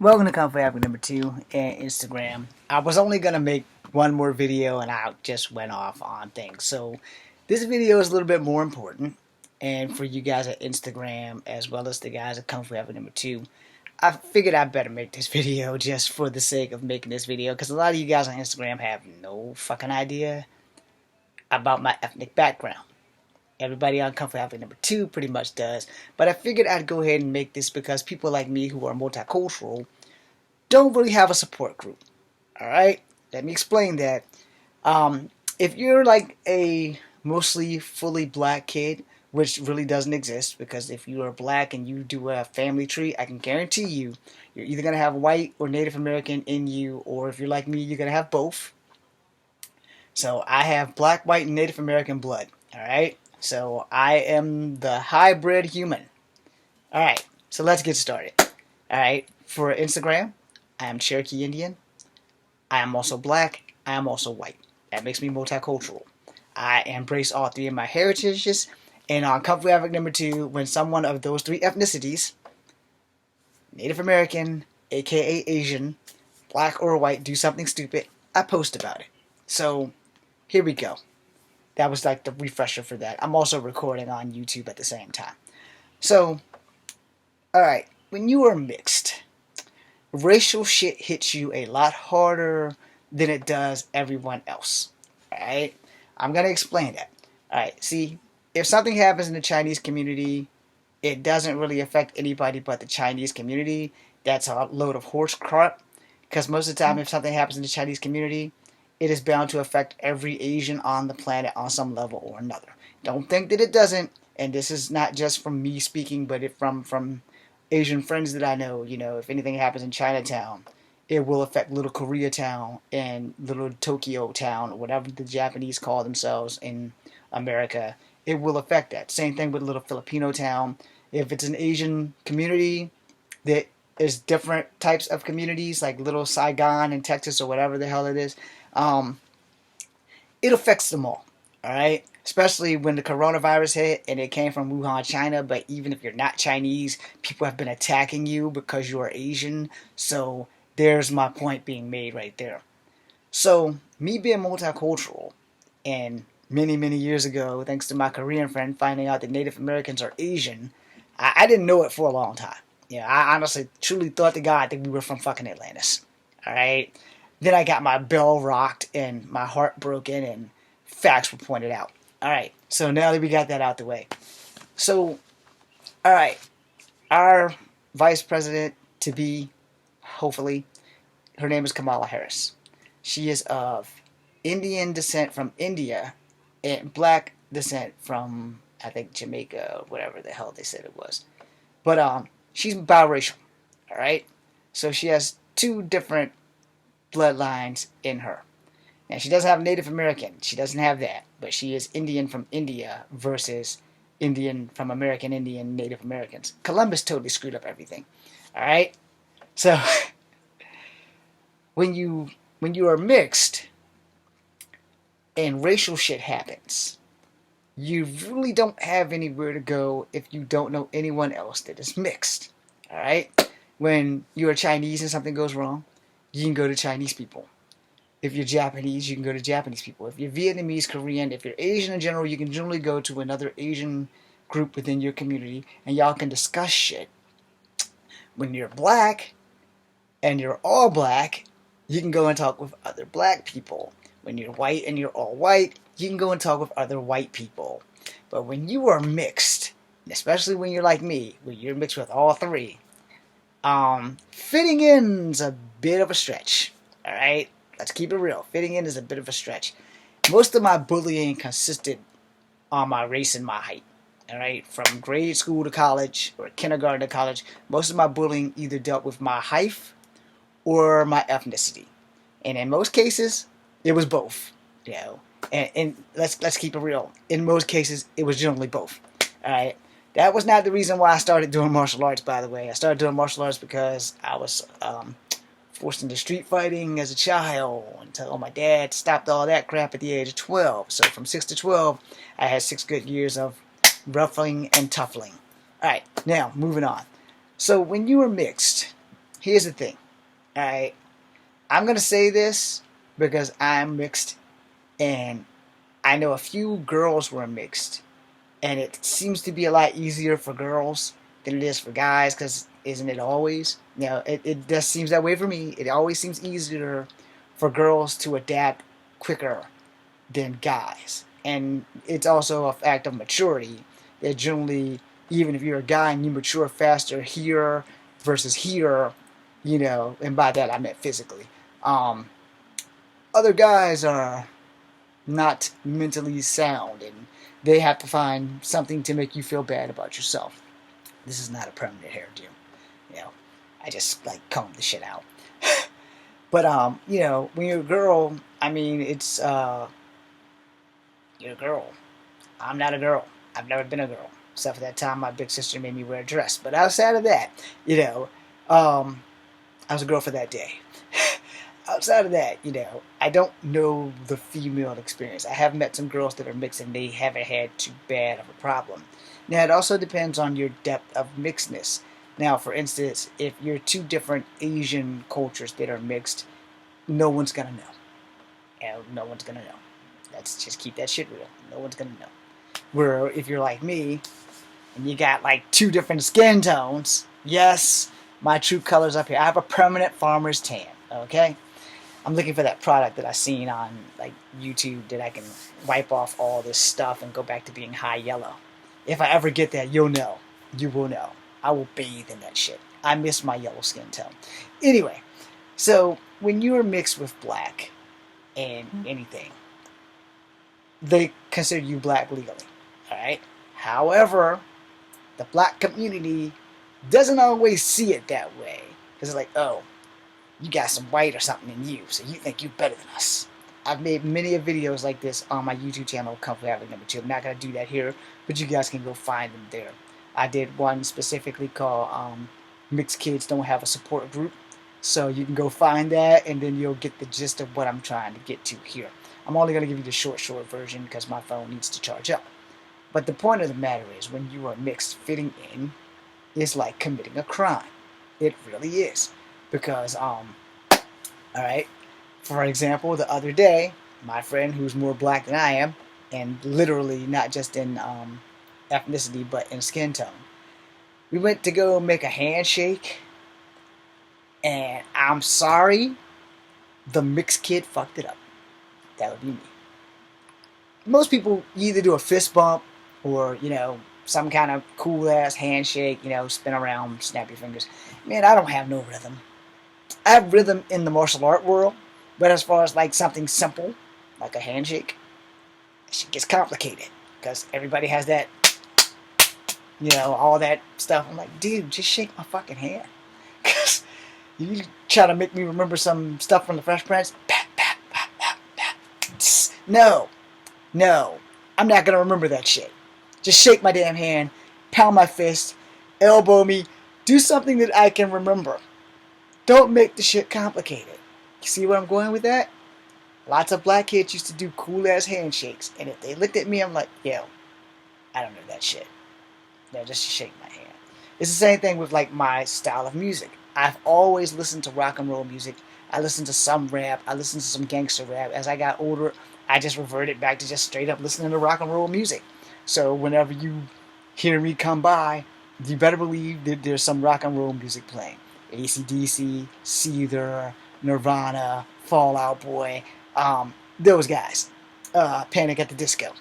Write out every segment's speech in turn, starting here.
Welcome to Kung Fu Happy number 2 and Instagram. I was only going to make one more video and I just went off on things. So this video is a little bit more important. And for you guys at Instagram as well as the guys at Kung Fu Happy number 2, I figured I'd better make this video just for the sake of making this video. Because a lot of you guys on Instagram have no fucking idea about my ethnic background. Everybody on Kung Fu Happy number 2 pretty much does. But I figured I'd go ahead and make this because people like me who are multicultural don't really have a support group. Alright? Let me explain that. If you're like a mostly fully black kid, which really doesn't exist, because if you are black and you do a family tree, I can guarantee you're either going to have white or Native American in you, or if you're like me, you're going to have both. So I have black, white, and Native American blood. Alright? So I am the hybrid human. Alright, so let's get started. Alright, for Instagram, I am Cherokee Indian. I am also black. I am also white. That makes me multicultural. I embrace all three of my heritages. And on Kung Fu Havoc number 2, when someone of those three ethnicities, Native American, aka Asian, black or white, do something stupid, I post about it. So, here we go. That was like the refresher for that. I'm also recording on YouTube at the same time. So, alright, when you are mixed, racial shit hits you a lot harder than it does everyone else. Alright? I'm going to explain that. Alright, see, if something happens in the Chinese community, it doesn't really affect anybody but the Chinese community. That's a load of horse crap. Because most of the time, if something happens in the Chinese community, it is bound to affect every Asian on the planet on some level or another. Don't think that it doesn't, and this is not just from me speaking, but from Asian friends that I know. You know, if anything happens in Chinatown, it will affect Little Koreatown and Little Tokyo Town, whatever the Japanese call themselves in America. It will affect that. Same thing with Little Filipino Town. If it's an Asian community that is different types of communities, like Little Saigon in Texas or whatever the hell it is, it affects them all. Alright? Especially when the coronavirus hit and it came from Wuhan, China. But even if you're not Chinese, people have been attacking you because you are Asian. So there's my point being made right there. So me being multicultural, and many years ago, thanks to my Korean friend finding out that Native Americans are Asian, I didn't know it for a long time. Yeah, I honestly, truly thought to God that we were from fucking Atlantis. Alright? Then I got my bell rocked and my heart broken and facts were pointed out. Alright, so now that we got that out the way. So, alright, our vice president to be, hopefully, her name is Kamala Harris. She is of Indian descent from India and black descent from, I think, Jamaica or whatever the hell they said it was. But she's biracial, alright? So she has two different bloodlines in her. Now, she doesn't have Native American. She doesn't have that. But she is Indian from India versus Indian from American Indian Native Americans. Columbus totally screwed up everything. Alright? So, when you are mixed and racial shit happens, you really don't have anywhere to go if you don't know anyone else that is mixed. Alright? When you're Chinese and something goes wrong, you can go to Chinese people. If you're Japanese, you can go to Japanese people. If you're Vietnamese, Korean, if you're Asian in general, you can generally go to another Asian group within your community and y'all can discuss shit. When you're black and you're all black, you can go and talk with other black people. When you're white and you're all white, you can go and talk with other white people. But when you are mixed, especially when you're like me, when you're mixed with all three, fitting in's a bit of a stretch. Alright? Let's keep it real. Fitting in is a bit of a stretch. Most of my bullying consisted on my race and my height. Alright? From grade school to college, or kindergarten to college, most of my bullying either dealt with my height or my ethnicity. And in most cases, it was both. You know? And let's keep it real. In most cases, it was generally both. Alright? That was not the reason why I started doing martial arts, by the way. I started doing martial arts because I was forced into street fighting as a child until my dad stopped all that crap at the age of 12. So from 6 to 12, I had 6 good years of roughing and toughening. Alright, now, moving on. So when you are mixed, Here's the thing. Alright. I'm gonna say this because I'm mixed, and I know a few girls who are mixed, and it seems to be a lot easier for girls than it is for guys, because isn't it always? It just seems that way for me. It always seems easier for girls to adapt quicker than guys. And it's also a fact of maturity that generally, even if you're a guy and you mature faster here versus here, and by that I meant physically, um, other guys are not mentally sound, and they have to find something to make you feel bad about yourself. This is not a permanent hairdo. You know, I just like comb the shit out. But when you're a girl, I mean, it's you're a girl. I'm not a girl. I've never been a girl, except for that time my big sister made me wear a dress. But outside of that, I was a girl for that day. Outside of that, I don't know the female experience. I have met some girls that are mixed and they haven't had too bad of a problem. Now, it also depends on your depth of mixedness. Now, for instance, if you're two different Asian cultures that are mixed, no one's gonna know. No one's gonna know. Let's just keep that shit real. No one's gonna know. Where if you're like me, and you got like two different skin tones, yes, my true color's up here. I have a permanent farmer's tan, okay? I'm looking for that product that I seen on like YouTube that I can wipe off all this stuff and go back to being high yellow. If I ever get that, you'll know. You will know. I will bathe in that shit. I miss my yellow skin tone. Anyway, so when you're mixed with black and anything, they consider you black legally. Alright? However, the black community doesn't always see it that way. Because it's like, oh, you got some white or something in you, so you think you're better than us. I've made many videos like this on my YouTube channel, Comfort Athlete number 2. I'm not going to do that here, but you guys can go find them there. I did one specifically called Mixed Kids Don't Have a Support Group. So you can go find that, and then you'll get the gist of what I'm trying to get to here. I'm only going to give you the short version because my phone needs to charge up. But the point of the matter is, when you are mixed, fitting in is like committing a crime. It really is. Because, alright, for example, the other day, my friend who's more black than I am, and literally not just in ethnicity, but in skin tone, we went to go make a handshake, and I'm sorry, the mixed kid fucked it up. That would be me. Most people either do a fist bump or, some kind of cool-ass handshake, spin around, snap your fingers. Man, I don't have no rhythm. I have rhythm in the martial art world, but as far as like something simple, like a handshake, shit gets complicated because everybody has that, all that stuff. I'm like, dude, just shake my fucking hand. Because you try to make me remember some stuff from the Fresh Prince. No, I'm not going to remember that shit. Just shake my damn hand, pound my fist, elbow me, do something that I can remember. Don't make the shit complicated. You see where I'm going with that? Lots of black kids used to do cool-ass handshakes, and if they looked at me, I'm like, yo, I don't know that shit. No, just shake my hand. It's the same thing with, like, my style of music. I've always listened to rock and roll music. I listened to some rap. I listened to some gangster rap. As I got older, I just reverted back to just straight up listening to rock and roll music. So whenever you hear me come by, you better believe that there's some rock and roll music playing. AC/DC, Seether, Nirvana, Fall Out Boy, those guys. Panic at the Disco.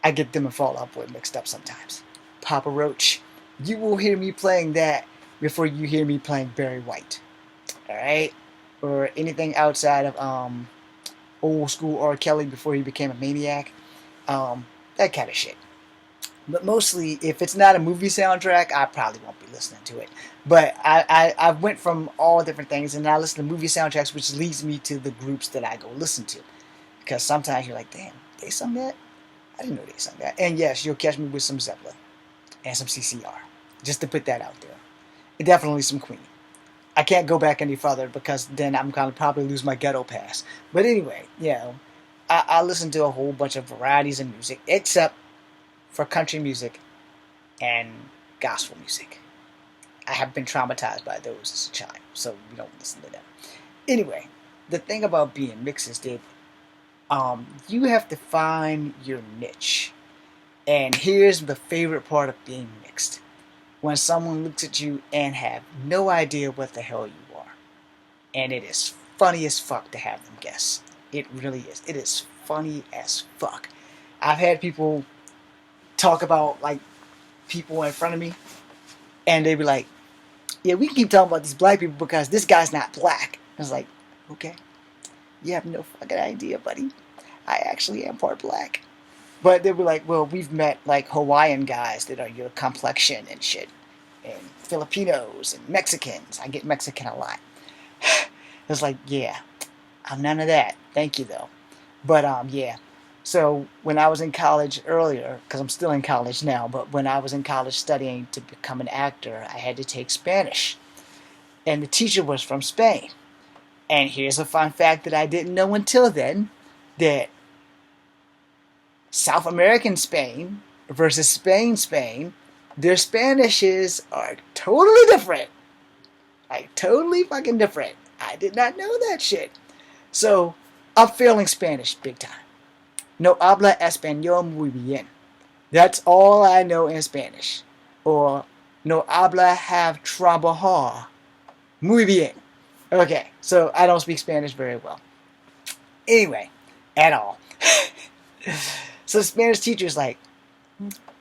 I get them and Fall Out Boy mixed up sometimes. Papa Roach. You will hear me playing that before you hear me playing Barry White. Alright? Or anything outside of old school R. Kelly before he became a maniac. That kind of shit. But mostly, if it's not a movie soundtrack, I probably won't be listening to it. But I went from all different things, and I listen to movie soundtracks, which leads me to the groups that I go listen to. Because sometimes you're like, damn, they sung that? I didn't know they sung that. And yes, you'll catch me with some Zeppelin and some CCR. Just to put that out there. And definitely some Queen. I can't go back any further because then I'm going to probably lose my ghetto pass. But anyway, I listen to a whole bunch of varieties of music, except for country music and gospel music. I have been traumatized by those as a child, so we don't listen to them. Anyway, the thing about being mixed is that you have to find your niche. And here's the favorite part of being mixed. When someone looks at you and have no idea what the hell you are. And it is funny as fuck to have them guess. It really is. It is funny as fuck. I've had people talk about, like, people in front of me, and they be like, yeah, we can keep talking about these black people because this guy's not black. I was like, okay, you have no fucking idea, buddy. I actually am part black. But they were like, well, we've met like Hawaiian guys that are your complexion and shit, and Filipinos and Mexicans. I get Mexican a lot. It's like, yeah, I'm none of that. Thank you though. But yeah. So when I was in college earlier, because I'm still in college now, but when I was in college studying to become an actor, I had to take Spanish, and the teacher was from Spain. And here's a fun fact that I didn't know until then, that South American Spain versus Spain, their Spanishes are totally different. Like, totally fucking different. I did not know that shit. So, I'm failing Spanish big time. No habla español muy bien. That's all I know in Spanish. Or, no habla have trabajar muy bien. Okay, so I don't speak Spanish very well. Anyway, at all. So the Spanish teacher's like,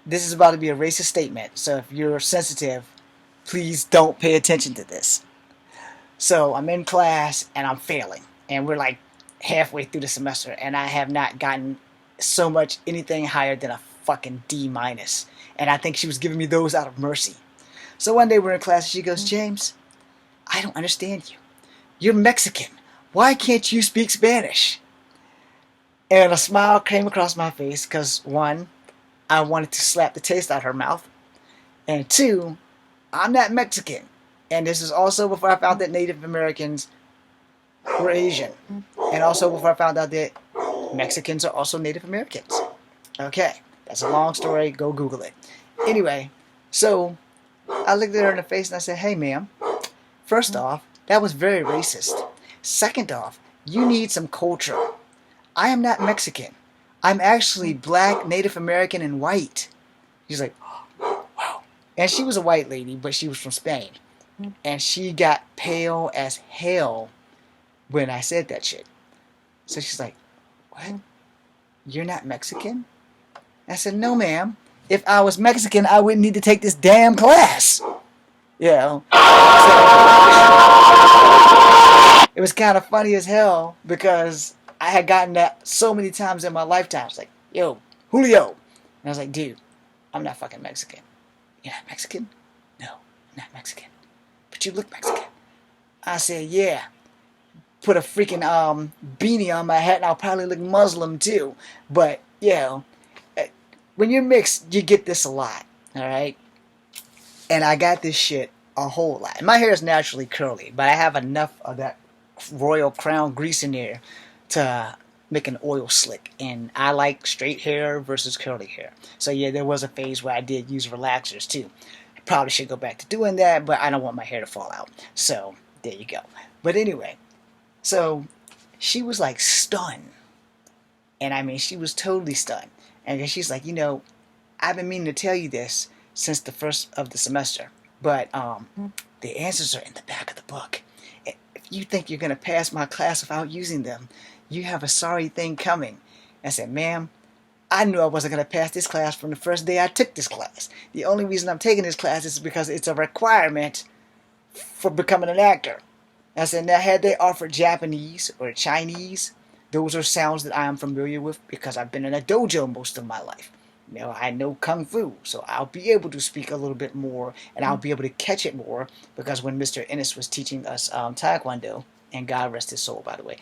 this is about to be a racist statement, so if you're sensitive, please don't pay attention to this. So I'm in class and I'm failing, and we're like halfway through the semester, and I have not gotten so much anything higher than a fucking D minus. And I think she was giving me those out of mercy. So one day we're in class and she goes, James, I don't understand you. You're Mexican. Why can't you speak Spanish? And a smile came across my face because, one, I wanted to slap the taste out of her mouth. And two, I'm not Mexican. And this is also before I found that Native Americans were Asian. And also before I found out that Mexicans are also Native Americans. Okay, that's a long story. Go Google it. Anyway, so I looked at her in the face and I said, hey, ma'am, first off, that was very racist. Second off, you need some culture. I am not Mexican. I'm actually black, Native American, and white. She's like, oh, wow. And she was a white lady, but she was from Spain. And she got pale as hell when I said that shit. So she's like, what? You're not Mexican? I said, no, ma'am. If I was Mexican, I wouldn't need to take this damn class. You know? So, it was kind of funny as hell because I had gotten that so many times in my lifetime. It's like, yo, Julio. And I was like, dude, I'm not fucking Mexican. You're not Mexican? No, I'm not Mexican. But you look Mexican. I said, yeah. Put a freaking beanie on my head and I'll probably look Muslim too. But, you know, when you're mixed, you get this a lot. Alright? And I got this shit a whole lot. My hair is naturally curly, but I have enough of that royal crown grease in there to make an oil slick. And I like straight hair versus curly hair. So yeah, there was a phase where I did use relaxers too. I probably should go back to doing that, but I don't want my hair to fall out. So there you go. But anyway, so she was like stunned. And I mean, she was totally stunned. And she's like, you know, I've been meaning to tell you this since the first of the semester. But the answers are in the back of the book. If you think you're going to pass my class without using them, you have a sorry thing coming. I said, ma'am, I knew I wasn't going to pass this class from the first day I took this class. The only reason I'm taking this class is because it's a requirement for becoming an actor. I said, now had they offered Japanese or Chinese, those are sounds that I am familiar with because I've been in a dojo most of my life. You know, I know Kung Fu, so I'll be able to speak a little bit more, and I'll be able to catch it more, because when Mr. Ennis was teaching us Taekwondo, and God rest his soul, by the way,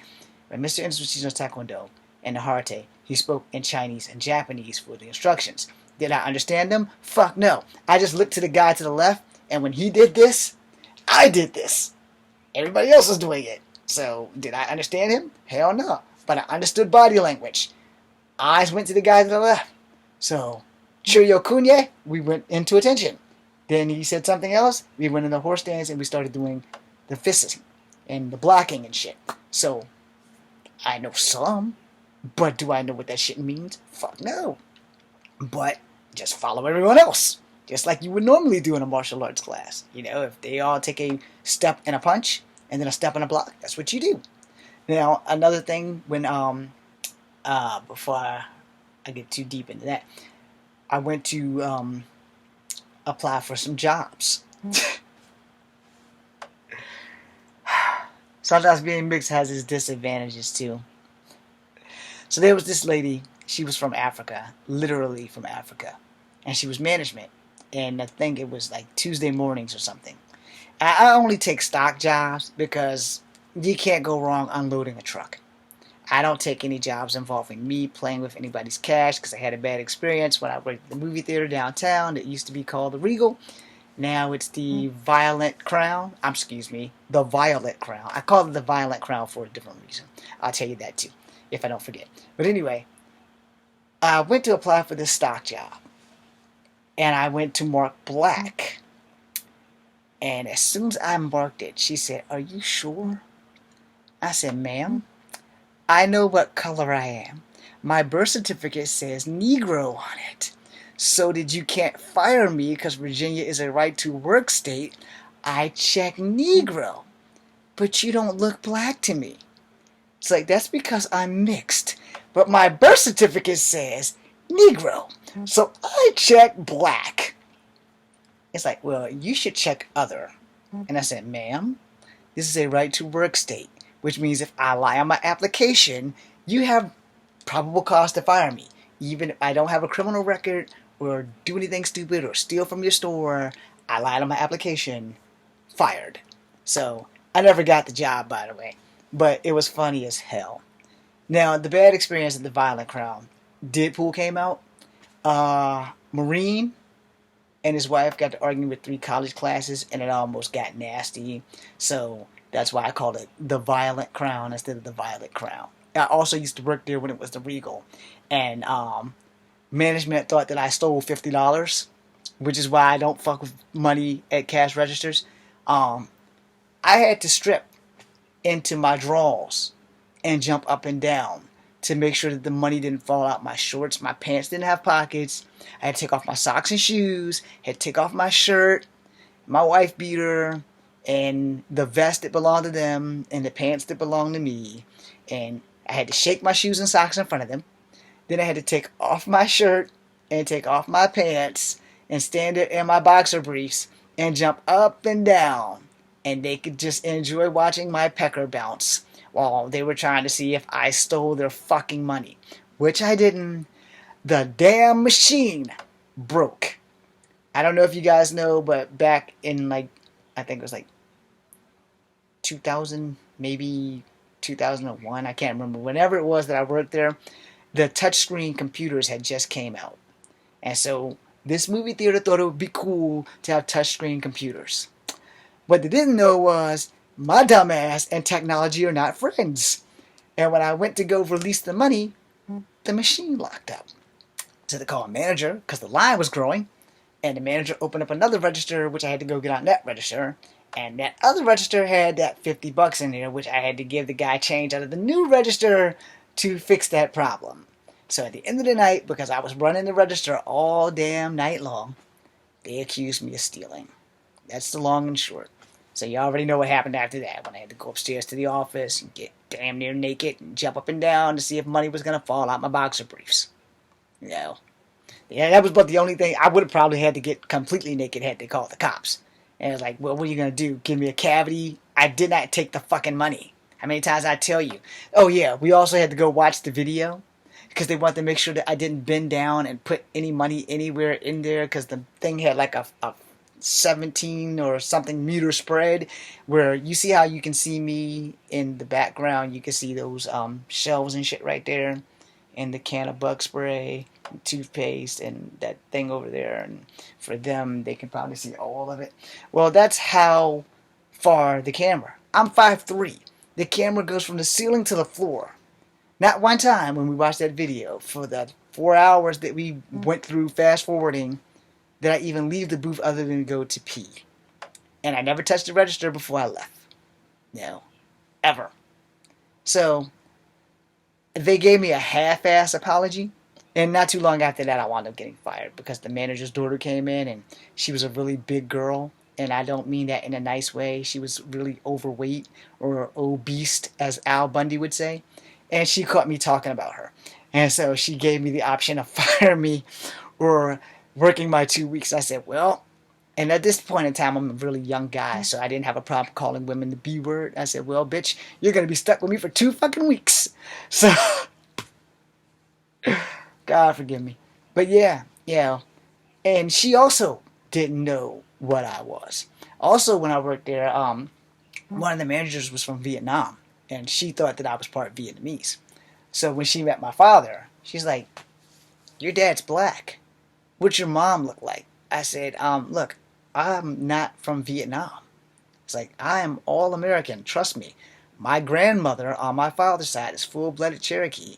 when Mr. Ennis was teaching us Taekwondo and the Karate, he spoke in Chinese and Japanese for the instructions. Did I understand them? Fuck no. I just looked to the guy to the left, and when he did this, I did this. Everybody else was doing it. So, did I understand him? Hell no. But I understood body language. Eyes went to the guy to the left. So, Chuyo Kunye, we went into attention. Then he said something else. We went in the horse stance and we started doing the fisting and the blocking and shit. So I know some, but do I know what that shit means? Fuck no. But just follow everyone else, just like you would normally do in a martial arts class. You know, if they all take a step and a punch and then a step and a block, that's what you do. Now, another thing when before I get too deep into that, I went to apply for some jobs. Sometimes being mixed has its disadvantages too. So there was this lady, she was from Africa, literally from Africa, and she was management. And I think it was like Tuesday mornings or something. I only take stock jobs because you can't go wrong unloading a truck. I don't take any jobs involving me playing with anybody's cash because I had a bad experience when I worked at the movie theater downtown. It used to be called the Regal. Now it's the Violet Crown. The Violet Crown. I call it the Violet Crown for a different reason. I'll tell you that too, if I don't forget. But anyway, I went to apply for this stock job. And I went to mark black. And as soon as I marked it, she said, "Are you sure?" I said, "Ma'am, I know what color I am. My birth certificate says Negro on it. So that you can't fire me because Virginia is a right-to-work state, I check Negro. But you don't look black to me." It's like, that's because I'm mixed. But my birth certificate says Negro. So I check black. It's like, well, you should check other. And I said, "Ma'am, this is a right-to-work state, which means if I lie on my application, you have probable cause to fire me. Even if I don't have a criminal record or do anything stupid or steal from your store, I lied on my application, fired." So I never got the job, by the way, but it was funny as hell. Now, the bad experience at the Violent Crown, Deadpool came out. Marine and his wife got to arguing with 3 college classes, and it almost got nasty. So that's why I called it the Violent Crown instead of the Violet Crown. I also used to work there when it was the Regal, and management thought that I stole $50, which is why I don't fuck with money at cash registers. I had to strip into my drawers and jump up and down to make sure that the money didn't fall out my shorts. My pants didn't have pockets. I had to take off my socks and shoes. Had to take off my shirt, my wife beater, and the vest that belonged to them, and the pants that belonged to me. And I had to shake my shoes and socks in front of them. Then I had to take off my shirt and take off my pants and stand there in my boxer briefs and jump up and down. And they could just enjoy watching my pecker bounce while they were trying to see if I stole their fucking money. Which I didn't. The damn machine broke. I don't know if you guys know, but back in I think it was 2000, maybe 2001, I can't remember. Whenever it was that I worked there, the touchscreen computers had just came out. And so this movie theater thought it would be cool to have touchscreen computers. What they didn't know was my dumbass and technology are not friends. And when I went to go release the money, the machine locked up. So they called a manager because the line was growing. And the manager opened up another register, which I had to go get on that register. And that other register had that $50 in there, which I had to give the guy change out of the new register to fix that problem. So at the end of the night, because I was running the register all damn night long, they accused me of stealing. That's the long and short. So you already know what happened after that, when I had to go upstairs to the office and get damn near naked and jump up and down to see if money was going to fall out my boxer briefs. You know. Yeah, that was about the only thing. I would have probably had to get completely naked had they called the cops. And it was like, well, what are you going to do? Give me a cavity? I did not take the fucking money. How many times I tell you? Oh, yeah, we also had to go watch the video because they wanted to make sure that I didn't bend down and put any money anywhere in there because the thing had like a 17 or something meter spread where you see how you can see me in the background. You can see those shelves and shit right there, and the can of bug spray, and toothpaste, and that thing over there. And for them, they can probably see all of it. Well, that's how far the camera. I'm 5'3". The camera goes from the ceiling to the floor. Not one time when we watched that video for the 4 hours that we went through fast forwarding. did I even leave the booth other than go to pee. And I never touched the register before I left. No. Ever. So, they gave me a half-ass apology. And not too long after that, I wound up getting fired because the manager's daughter came in and she was a really big girl. And I don't mean that in a nice way. She was really overweight or obese, as Al Bundy would say. And she caught me talking about her. And so she gave me the option of firing me or working my 2 weeks. I said, well, and at this point in time, I'm a really young guy, so I didn't have a problem calling women the B word. I said, well, bitch, you're going to be stuck with me for 2 fucking weeks. So, God forgive me. But yeah, yeah. And she also didn't know what I was. Also, when I worked there, one of the managers was from Vietnam, and she thought that I was part Vietnamese. So when she met my father, she's like, your dad's black. What's your mom look like? I said, look, I'm not from Vietnam. It's like, I am all American, trust me. My grandmother on my father's side is full-blooded Cherokee.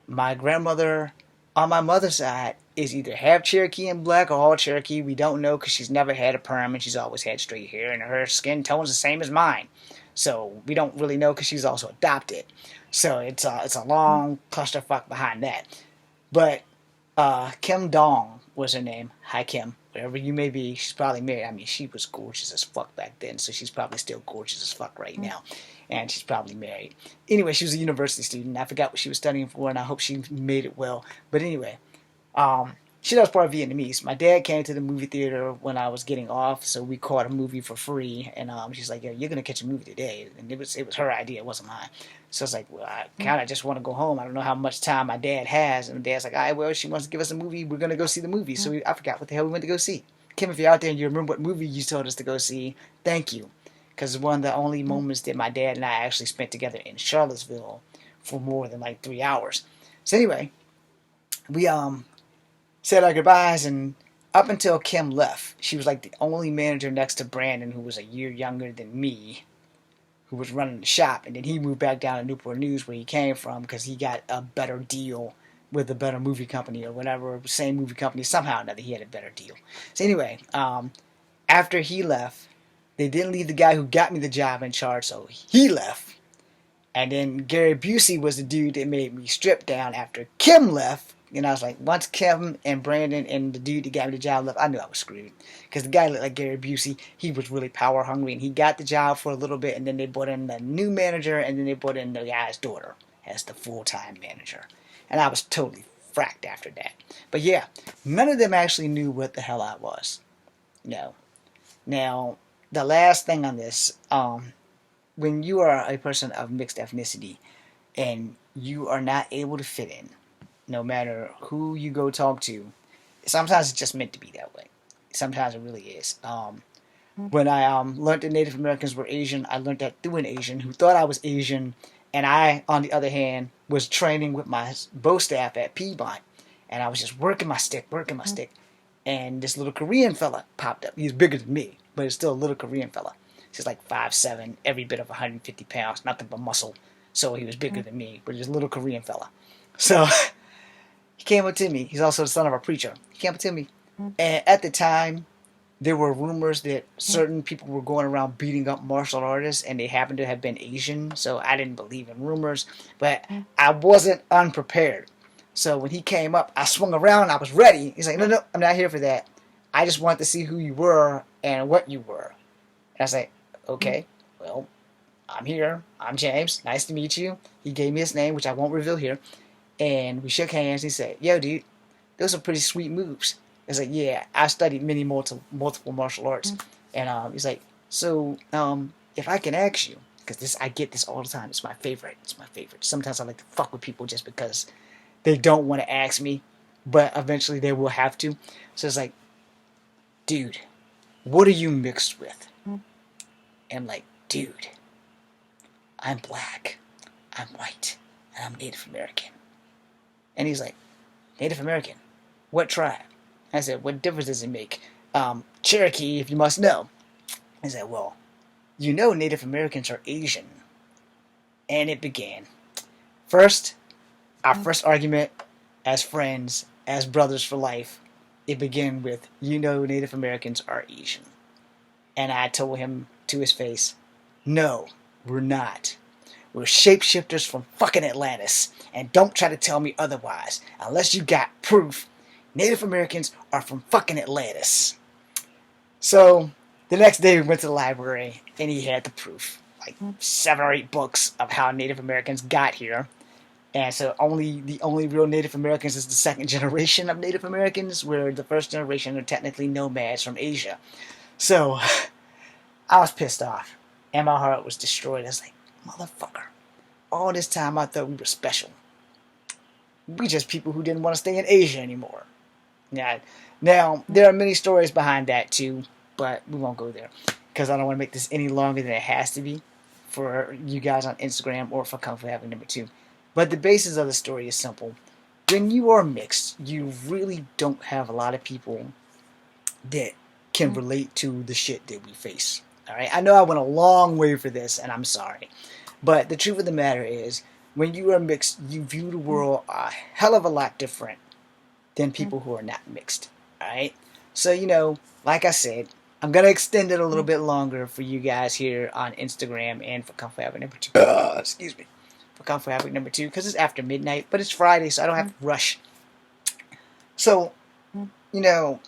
My grandmother on my mother's side is either half Cherokee and black or all Cherokee. We don't know because she's never had a perm and she's always had straight hair and her skin tone's the same as mine. So we don't really know because she's also adopted. So it's a long clusterfuck behind that. But Kim Dong was her name. Hi, Kim. Wherever you may be, she's probably married. I mean, she was gorgeous as fuck back then, so she's probably still gorgeous as fuck right now. And she's probably married. Anyway, she was a university student. I forgot what she was studying for, and I hope she made it well. But anyway, she was part of Vietnamese. My dad came to the movie theater when I was getting off, so we caught a movie for free. And she's like, "Yo, you're gonna catch a movie today," and it was her idea, it wasn't mine. So it's like, well, I kind of just want to go home. I don't know how much time my dad has, and my dad's like, "All right, well, she wants to give us a movie. We're gonna go see the movie." So I forgot what the hell we went to go see. Kim, if you're out there and you remember what movie you told us to go see, thank you, because it's one of the only moments that my dad and I actually spent together in Charlottesville for more than like 3 hours. So anyway, we said our goodbyes, and up until Kim left, she was like the only manager next to Brandon, who was a year younger than me, who was running the shop. And then he moved back down to Newport News, where he came from, because he got a better deal with a better movie company or whatever, same movie company. Somehow or another, he had a better deal. So anyway, after he left, they didn't leave the guy who got me the job in charge, so he left. And then Gary Busey was the dude that made me strip down after Kim left. And I was like, once Kim and Brandon and the dude that got me the job left, I knew I was screwed. Because the guy looked like Gary Busey. He was really power hungry, and he got the job for a little bit, and then they brought in the new manager, and then they brought in the guy's daughter as the full-time manager. And I was totally fracked after that. But yeah, none of them actually knew what the hell I was. No. Now, the last thing on this, when you are a person of mixed ethnicity and you are not able to fit in, no matter who you go talk to, sometimes it's just meant to be that way. Sometimes it really is. When I learned that Native Americans were Asian, I learned that through an Asian who thought I was Asian, and I, on the other hand, was training with my bow staff at Piedmont, and I was just working my stick, and this little Korean fella popped up. He was bigger than me, but he's still a little Korean fella. He's like 5'7", every bit of 150 pounds, nothing but muscle. So he was bigger than me, but he's a little Korean fella. So he came up to me. He's also the son of a preacher. He came up to me, and at the time, there were rumors that certain people were going around beating up martial artists, and they happened to have been Asian. So I didn't believe in rumors, but I wasn't unprepared. So when he came up, I swung around and I was ready. He's like, no, I'm not here for that. I just wanted to see who you were and what you were. And I was like, okay, well, I'm here. I'm James. Nice to meet you. He gave me his name, which I won't reveal here. And we shook hands. He said, yo, dude, those are pretty sweet moves. I was like, yeah, I studied many multiple martial arts. And he's like, so if I can ask you, because I get this all the time. It's my favorite. Sometimes I like to fuck with people just because they don't want to ask me, but eventually they will have to. So it's like, dude, what are you mixed with? And I'm like, dude, I'm black, I'm white, and I'm Native American. And he's like, Native American? What tribe? I said, what difference does it make? Cherokee, if you must know. He said, well, you know Native Americans are Asian. And it began. Our first argument, as friends, as brothers for life, it began with, you know, Native Americans are Asian. And I told him to his face, no, we're not. We're shapeshifters from fucking Atlantis. And don't try to tell me otherwise. Unless you got proof, Native Americans are from fucking Atlantis. So, the next day we went to the library and he had the proof. Like 7 or 8 books of how Native Americans got here. And so the only real Native Americans is the second generation of Native Americans, where the first generation are technically nomads from Asia. So, I was pissed off. And my heart was destroyed. I was like, motherfucker. All this time I thought we were special. We just people who didn't want to stay in Asia anymore. Yeah. Now, there are many stories behind that too, but we won't go there. Because I don't want to make this any longer than it has to be for you guys on Instagram or for Kung Fu Having number 2. But the basis of the story is simple. When you are mixed, you really don't have a lot of people that can relate to the shit that we face. Alright? I know I went a long way for this, and I'm sorry. But the truth of the matter is, when you are mixed, you view the world a hell of a lot different than people who are not mixed. Alright? So, you know, like I said, I'm going to extend it a little bit longer for you guys here on Instagram and for Kung Fu Having number 2. Excuse me. For Kung Fu Having number 2, because it's after midnight, but it's Friday, so I don't have to rush. So, you know,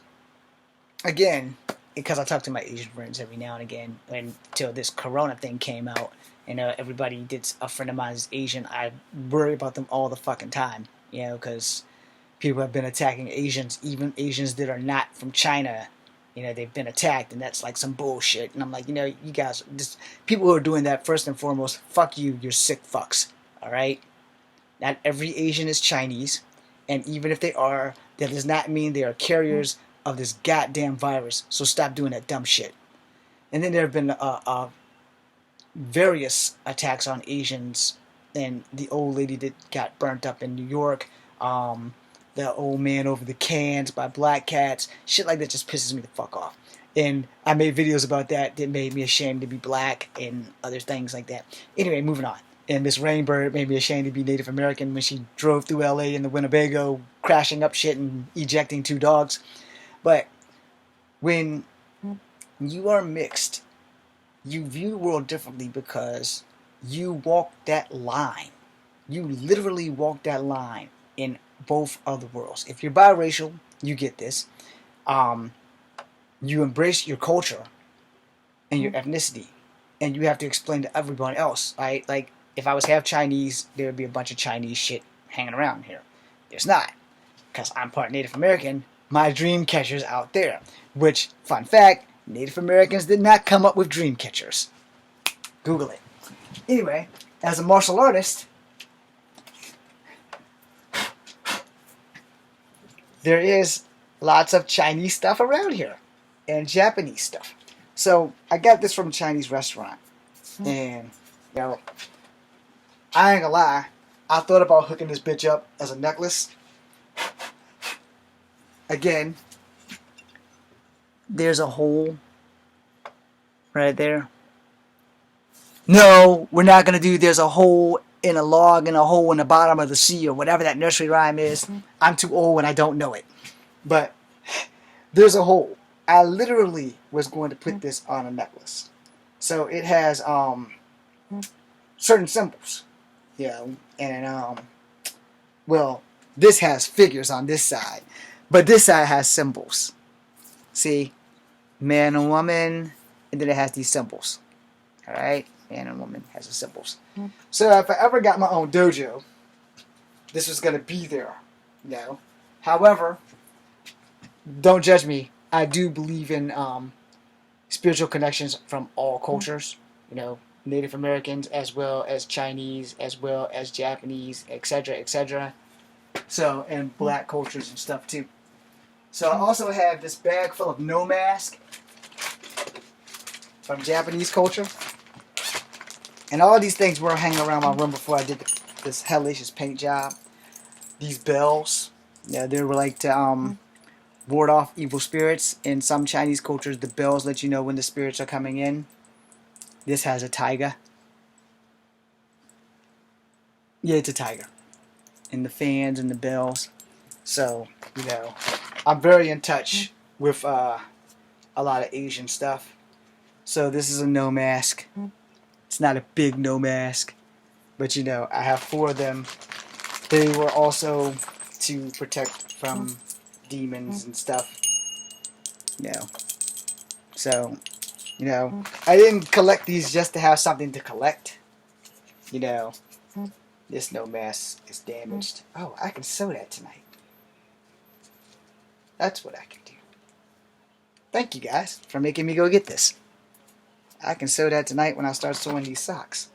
again, because I talk to my Asian friends every now and again, until this Corona thing came out, and everybody that's a friend of mine is Asian, I worry about them all the fucking time, you know, because people have been attacking Asians, even Asians that are not from China. You know, they've been attacked, and that's like some bullshit. And I'm like, you know, you guys, just people who are doing that, first and foremost, fuck you, you're sick fucks, alright? Not every Asian is Chinese, and even if they are, that does not mean they are carriers of this goddamn virus, so stop doing that dumb shit. And then there have been various attacks on Asians, and the old lady that got burnt up in New York, the old man over the cans by Black Cats, shit like that just pisses me the fuck off. And I made videos about that made me ashamed to be black and other things like that. Anyway, moving on. And Miss Rainbird made me ashamed to be Native American when she drove through LA in the Winnebago, crashing up shit and ejecting 2 dogs. But when you are mixed, you view the world differently because you walk that line. You literally walk that line in both of the worlds. If you're biracial, you get this. You embrace your culture and your ethnicity, and you have to explain to everyone else, right? Like, if I was half Chinese, there would be a bunch of Chinese shit hanging around here. There's not, because I'm part Native American. My dream catcher's out there. Which, fun fact, Native Americans did not come up with dream catchers. Google it. Anyway, as a martial artist, there is lots of Chinese stuff around here and Japanese stuff. So I got this from a Chinese restaurant, and you know, I ain't gonna lie, I thought about hooking this bitch up as a necklace. Again, there's a hole right there. No, we're not gonna do there's a hole in a log and a hole in the bottom of the sea or whatever that nursery rhyme is. I'm too old and I don't know it. But there's a hole. I literally was going to put this on a necklace. So it has certain symbols. You know, and well, this has figures on this side. But this side has symbols. See? Man and woman, and then it has these symbols. Alright? Man and woman has the symbols. So if I ever got my own dojo, this was going to be there. You know? However, don't judge me. I do believe in spiritual connections from all cultures. You know, Native Americans as well as Chinese, as well as Japanese, etc., etc. So, and black cultures and stuff too. So I also have this bag full of no mask from Japanese culture. And all these things were hanging around my room before I did this hellacious paint job. These bells, yeah, they were like to ward off evil spirits. In some Chinese cultures, the bells let you know when the spirits are coming in. This has a tiger. Yeah, it's a tiger. And the fans and the bells. So, you know, I'm very in touch with a lot of Asian stuff. So this is a no mask. It's not a big no mask, but you know, I have 4 of them. They were also to protect from demons and stuff. You know, so you know, I didn't collect these just to have something to collect. You know, this no mask is damaged. Oh, I can sew that tonight. That's what I can do. Thank you guys for making me go get this. I can sew that tonight when I start sewing these socks.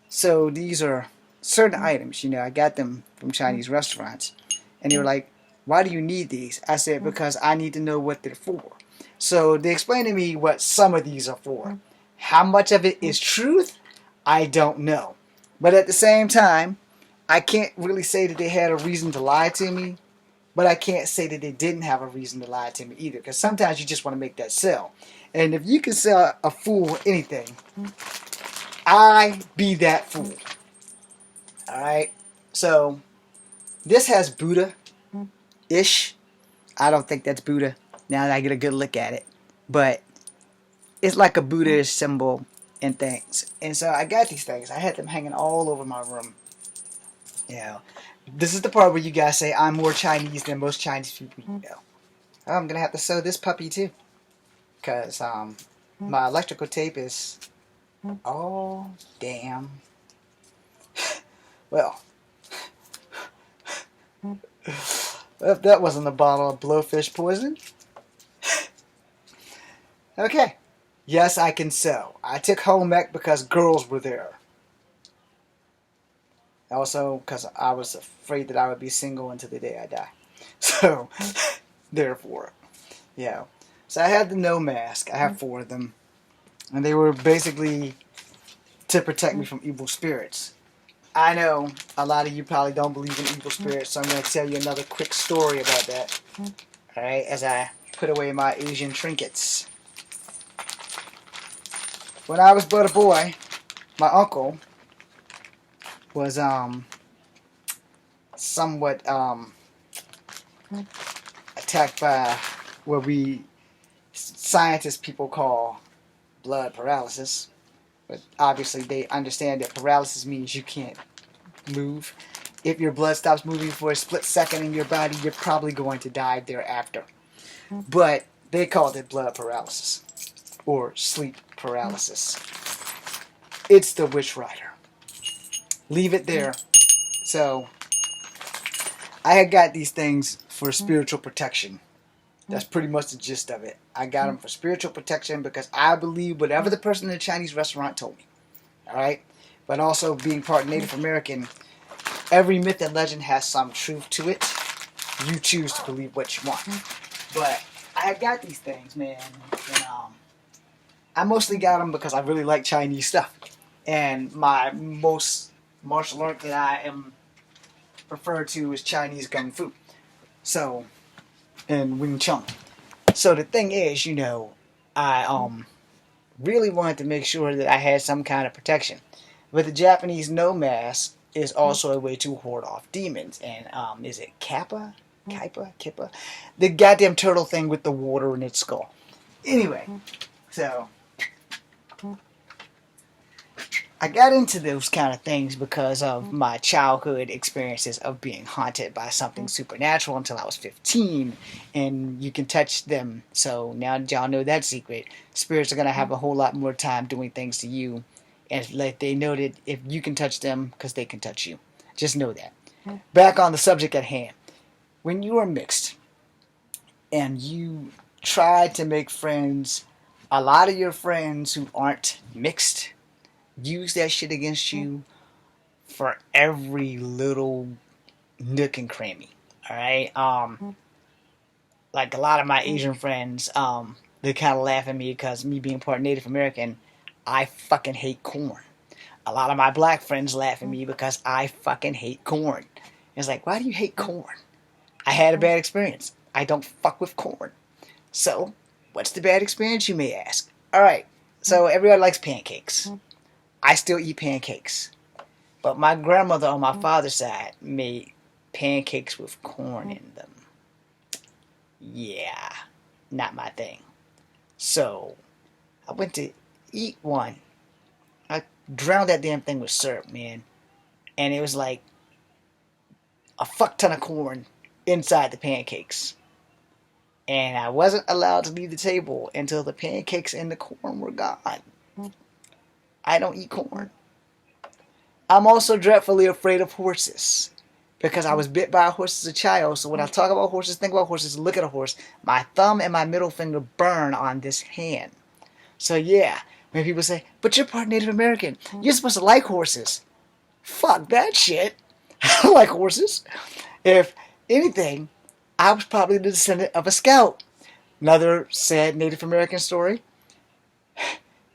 So these are certain items, you know, I got them from Chinese restaurants. And they were like, why do you need these? I said, because I need to know what they're for. So they explained to me what some of these are for. How much of it is truth, I don't know. But at the same time, I can't really say that they had a reason to lie to me. But I can't say that they didn't have a reason to lie to me either. Because sometimes you just want to make that sell. And if you can sell a fool anything, I be that fool. Alright? So, this has Buddha-ish. I don't think that's Buddha. Now that I get a good look at it. But, it's like a Buddha-ish symbol and things. And so, I got these things. I had them hanging all over my room. You know. This is the part where you guys say, I'm more Chinese than most Chinese people you know. I'm going to have to sew this puppy too. Because, my electrical tape is all damn. Well, if that wasn't a bottle of blowfish poison. Okay. Yes, I can sew. I took home ec because girls were there. Also, because I was afraid that I would be single until the day I die. So, therefore, yeah. So I had the no mask. I have 4 of them. And they were basically to protect me from evil spirits. I know a lot of you probably don't believe in evil spirits, so I'm going to tell you another quick story about that. Alright, as I put away my Asian trinkets. When I was but a boy, my uncle was somewhat attacked by what we scientists people call blood paralysis. But obviously they understand that paralysis means you can't move. If your blood stops moving for a split second in your body, you're probably going to die thereafter. But they called it blood paralysis or sleep paralysis. It's the Witch Rider. Leave it there. So, I had got these things for spiritual protection. That's pretty much the gist of it. I got them for spiritual protection because I believe whatever the person in the Chinese restaurant told me. Alright? But also, being part Native American, every myth and legend has some truth to it. You choose to believe what you want. But I got these things, man. And, I mostly got them because I really like Chinese stuff. And my most martial art that I am referred to is Chinese Kung Fu. So, and Wing Chun. So the thing is, you know, I really wanted to make sure that I had some kind of protection. But the Japanese no mask is also a way to ward off demons. And is it Kappa? Kippa? The goddamn turtle thing with the water in its skull. Anyway, so I got into those kind of things because of my childhood experiences of being haunted by something supernatural until I was 15, and you can touch them. So now that y'all know that secret, spirits are going to have a whole lot more time doing things to you, and like they know that if you can touch them, because they can touch you. Just know that. Back on the subject at hand. When you are mixed, and you try to make friends, a lot of your friends who aren't mixed use that shit against you for every little nook and cranny. Alright? Like a lot of my Asian friends, they kind of laugh at me because me being part Native American, I fucking hate corn. A lot of my black friends laugh at me because I fucking hate corn. It's like, why do you hate corn? I had a bad experience. I don't fuck with corn. So, what's the bad experience, you may ask? Alright, so everybody likes pancakes. I still eat pancakes. But my grandmother on my father's side made pancakes with corn in them. Yeah, not my thing. So I went to eat one. I drowned that damn thing with syrup, man. And it was like a fuck ton of corn inside the pancakes. And I wasn't allowed to leave the table until the pancakes and the corn were gone. I don't eat corn. I'm also dreadfully afraid of horses because I was bit by a horse as a child. So when I talk about horses, think about horses, look at a horse, my thumb and my middle finger burn on this hand. So yeah, when people say, but you're part Native American, you're supposed to like horses. Fuck that shit. I don't like horses. If anything, I was probably the descendant of a scout. Another sad Native American story.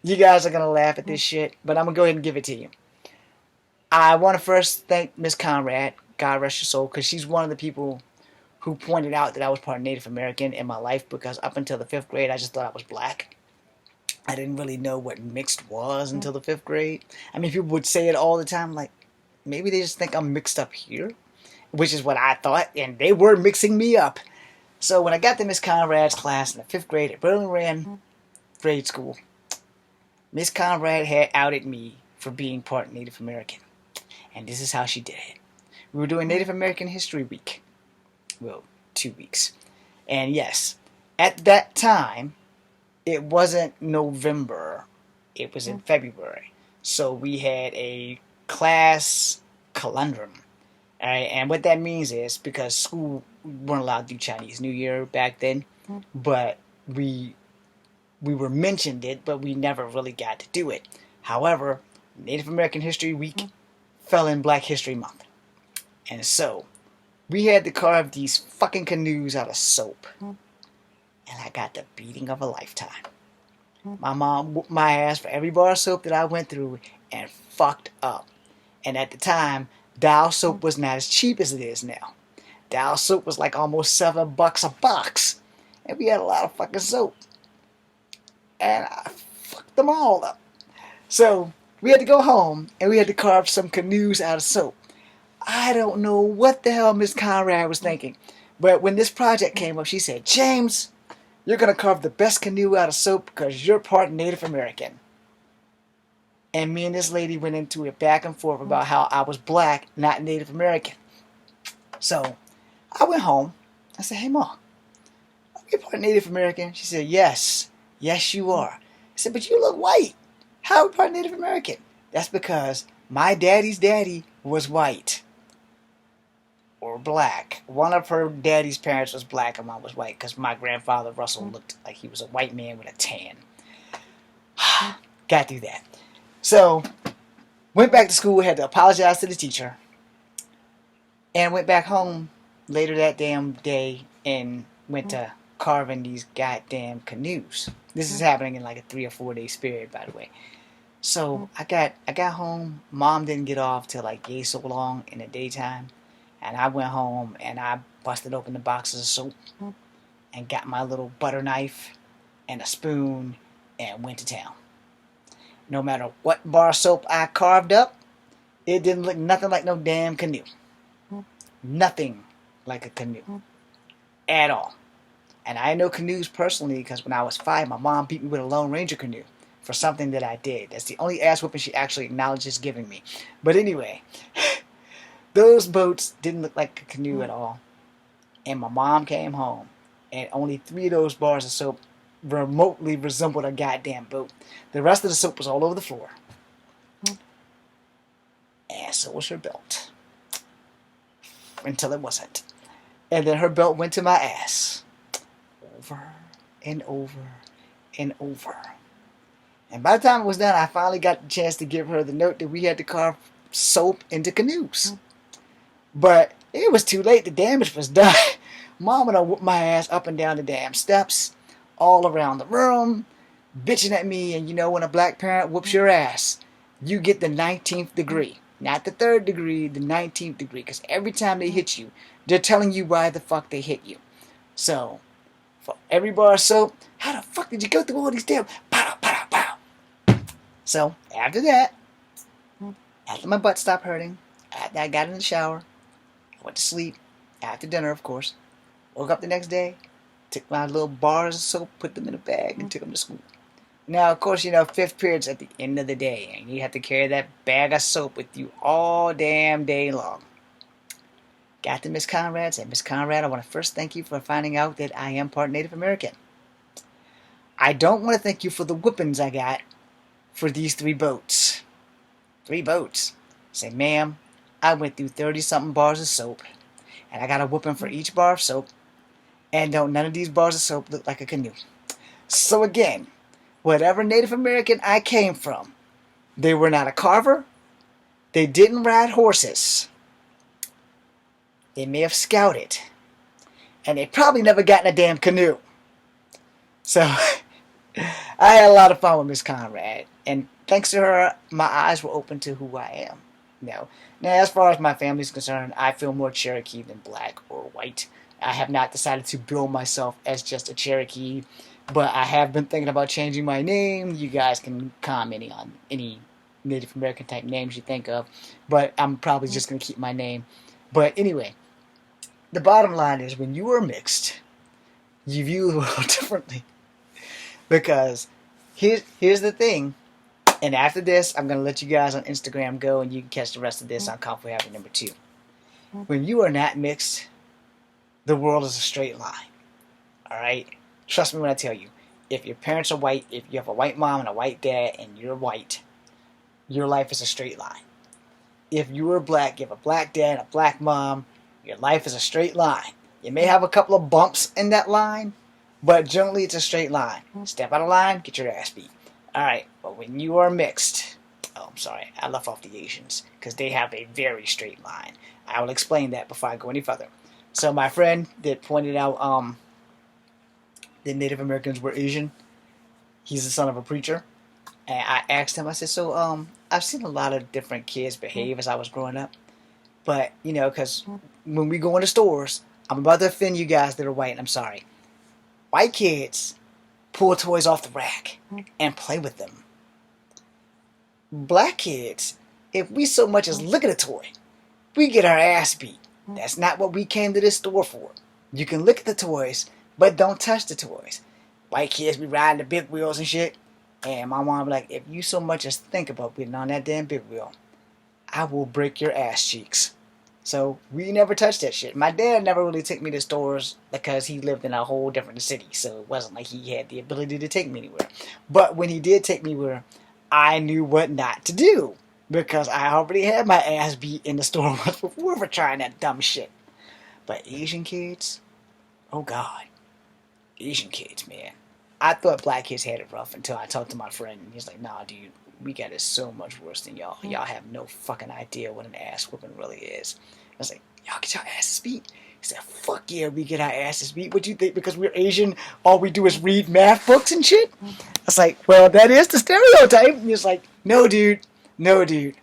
You guys are going to laugh at this shit, but I'm going to go ahead and give it to you. I want to first thank Miss Conrad, God rest her soul, because she's one of the people who pointed out that I was part Native American in my life, because up until the 5th grade, I just thought I was black. I didn't really know what mixed was until the 5th grade. I mean, people would say it all the time, like, maybe they just think I'm mixed up here, which is what I thought, and they were mixing me up. So when I got to Miss Conrad's class in the 5th grade at Berlin Rand grade school, Miss Conrad had outed me for being part Native American. And this is how she did it. We were doing Native American History Week. Well, 2 weeks. And yes, at that time, it wasn't November. It was in February. So we had a class conundrum. All right, and what that means is, because school weren't allowed to do Chinese New Year back then, but we were mentioned it, but we never really got to do it. However, Native American History Week fell in Black History Month. And so, we had to carve these fucking canoes out of soap. And I got the beating of a lifetime. My mom whooped my ass for every bar of soap that I went through and fucked up. And at the time, Dial soap was not as cheap as it is now. Dial soap was like almost $7 a box. And we had a lot of fucking soap. And I fucked them all up. So, we had to go home, and we had to carve some canoes out of soap. I don't know what the hell Miss Conrad was thinking, but when this project came up, she said, James, you're going to carve the best canoe out of soap because you're part Native American. And me and this lady went into it back and forth about how I was black, not Native American. So, I went home. I said, hey, Mom, are you part Native American? She said, yes. Yes, you are. I said, but you look white. How are we part Native American? That's because my daddy's daddy was white. Or black. One of her daddy's parents was black and mine was white, because my grandfather, Russell, looked like he was a white man with a tan. Got through that. So, went back to school, had to apologize to the teacher, and went back home later that damn day and went to carving these goddamn canoes. This is happening in like a 3 or 4 day period, by the way. So I got home. Mom didn't get off till like yay so long in the daytime, and I went home and I busted open the boxes of soap and got my little butter knife and a spoon and went to town. No matter what bar of soap I carved up, it didn't look nothing like no damn canoe. Nothing like a canoe at all. And I know canoes personally because when I was 5, my mom beat me with a Lone Ranger canoe for something that I did. That's the only ass whooping she actually acknowledges giving me. But anyway, those boats didn't look like a canoe at all. And my mom came home, and only 3 of those bars of soap remotely resembled a goddamn boat. The rest of the soap was all over the floor. And so was her belt. Until it wasn't. And then her belt went to my ass. Over and over and over. And by the time it was done, I finally got the chance to give her the note that we had to carve soap into canoes. But it was too late. The damage was done. Mom and I whooped my ass up and down the damn steps, all around the room, bitching at me. And you know, when a black parent whoops your ass, you get the 19th degree. Not the 3rd degree, the 19th degree. Because every time they hit you, they're telling you why the fuck they hit you. So, for every bar of soap, how the fuck did you go through all these damn pow, pow, pow? So, after that, after my butt stopped hurting, after I got in the shower, I went to sleep, after dinner, of course, woke up the next day, took my little bars of soap, put them in a bag, and took them to school. Now, of course, you know, fifth period's at the end of the day, and you have to carry that bag of soap with you all damn day long. Got to Miss Conrad, said, Miss Conrad, I want to first thank you for finding out that I am part Native American. I don't want to thank you for the whippings I got for these 3 boats. 3 boats. Say, ma'am, I went through 30-something bars of soap, and I got a whipping for each bar of soap, and none of these bars of soap look like a canoe. So again, whatever Native American I came from, they were not a carver, they didn't ride horses, they may have scouted, and they probably never got in a damn canoe. So, I had a lot of fun with Miss Conrad, and thanks to her, my eyes were open to who I am. Now, as far as my family's concerned, I feel more Cherokee than black or white. I have not decided to bill myself as just a Cherokee, but I have been thinking about changing my name. You guys can comment on any Native American type names you think of, but I'm probably just going to keep my name. But anyway, the bottom line is when you are mixed, you view the world differently. Because here's the thing, and after this, I'm going to let you guys on Instagram go, and you can catch the rest of this on Coffee Happy number 2. When you are not mixed, the world is a straight line. Alright? Trust me when I tell you, if your parents are white, if you have a white mom and a white dad, and you're white, your life is a straight line. If you are black, you have a black dad and a black mom, your life is a straight line. You may have a couple of bumps in that line, but generally it's a straight line. Step out of line, get your ass beat. Alright, but when you are mixed, oh, I'm sorry, I left off the Asians, because they have a very straight line. I will explain that before I go any further. So my friend that pointed out that Native Americans were Asian, he's the son of a preacher, and I asked him, I said, so I've seen a lot of different kids behave as I was growing up, but, you know, because when we go into stores, I'm about to offend you guys that are white, and I'm sorry. White kids pull toys off the rack and play with them. Black kids, if we so much as look at a toy, we get our ass beat. That's not what we came to this store for. You can look at the toys, but don't touch the toys. White kids be riding the big wheels and shit, and my mom be like, if you so much as think about getting on that damn big wheel, I will break your ass cheeks. So we never touched that shit. My dad never really took me to stores because he lived in a whole different city, so it wasn't like he had the ability to take me anywhere. But when he did take me where, I knew what not to do, because I already had my ass beat in the store once before for trying that dumb shit. But Asian kids, oh God, Asian kids, man. I thought black kids had it rough until I talked to my friend, and he's like, nah, dude, we got it so much worse than y'all. Y'all have no fucking idea what an ass whooping really is. I was like, y'all get your asses beat? He said, fuck yeah, we get our asses beat. What you think? Because we're Asian, all we do is read math books and shit? I was like, well, that is the stereotype. And he was like, no, dude. No, dude.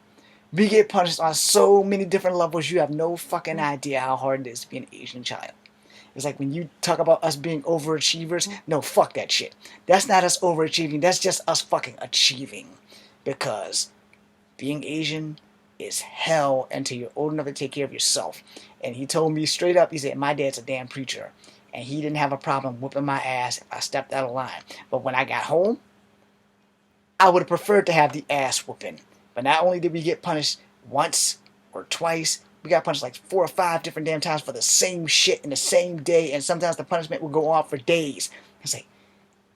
We get punished on so many different levels, you have no fucking idea how hard it is to be an Asian child. It's like when you talk about us being overachievers, no, fuck that shit. That's not us overachieving, that's just us fucking achieving. Because being Asian is hell until you're old enough to take care of yourself. And he told me straight up, he said, my dad's a damn preacher, and he didn't have a problem whooping my ass if I stepped out of line. But when I got home, I would have preferred to have the ass whooping. But not only did we get punished once or twice, we got punished like 4 or 5 different damn times for the same shit in the same day, and sometimes the punishment would go on for days. I was like,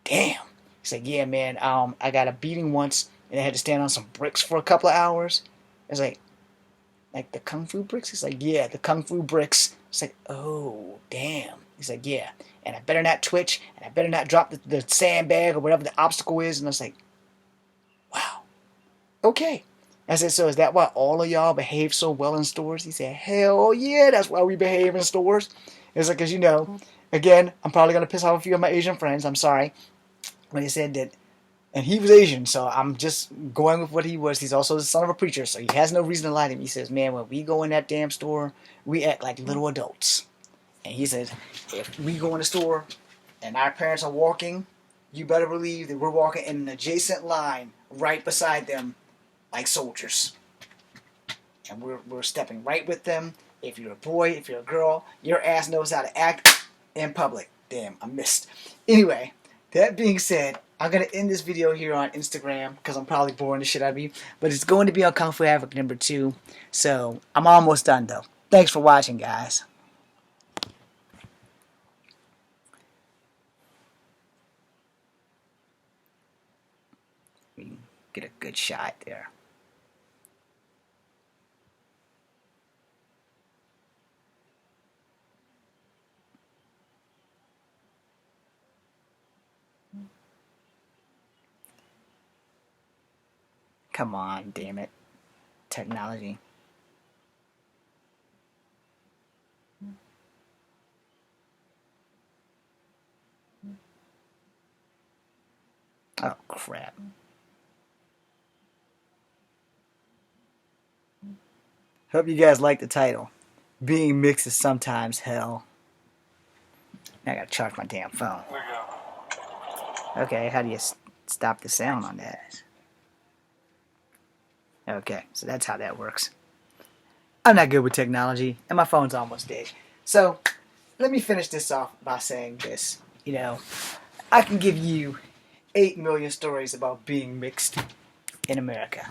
damn. He's like, yeah, man, I got a beating once, and I had to stand on some bricks for a couple of hours. I was like the Kung Fu bricks? He's like, yeah, the Kung Fu bricks. It's like, oh, damn. He's like, yeah, and I better not twitch, and I better not drop the sandbag or whatever the obstacle is. And I was like, wow, okay. I said, so is that why all of y'all behave so well in stores? He said, hell yeah, that's why we behave in stores. It's like, because, you know, again, I'm probably going to piss off a few of my Asian friends. I'm sorry. When he said that, and he was Asian, so I'm just going with what he was. He's also the son of a preacher, so he has no reason to lie to me. He says, man, when we go in that damn store, we act like little adults. And he says, if we go in the store and our parents are walking, you better believe that we're walking in an adjacent line right beside them like soldiers. And we're stepping right with them. If you're a boy, if you're a girl, your ass knows how to act in public. damn, I missed. Anyway, that being said, I'm going to end this video here on Instagram because I'm probably boring the shit out of you. But it's going to be on Kung Fu Havoc #2. So I'm almost done though. Thanks for watching, guys. We can get a good shot there. Come on, damn it. Technology. Oh, crap. Hope you guys like the title. Being mixed is sometimes hell. Now I gotta charge my damn phone. Okay, how do you stop the sound on that? Okay, so that's how that works. I'm not good with technology, and my phone's almost dead. So, let me finish this off by saying this. You know, I can give you 8 million stories about being mixed in America.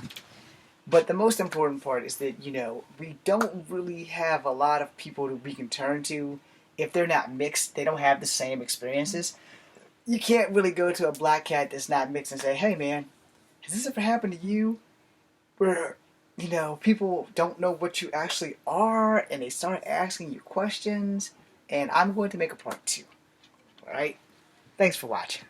But the most important part is that, you know, we don't really have a lot of people that we can turn to. If they're not mixed, they don't have the same experiences. You can't really go to a black cat that's not mixed and say, hey man, has this ever happened to you? Where, you know, people don't know what you actually are and they start asking you questions. And I'm going to make a part 2. Alright? Thanks for watching.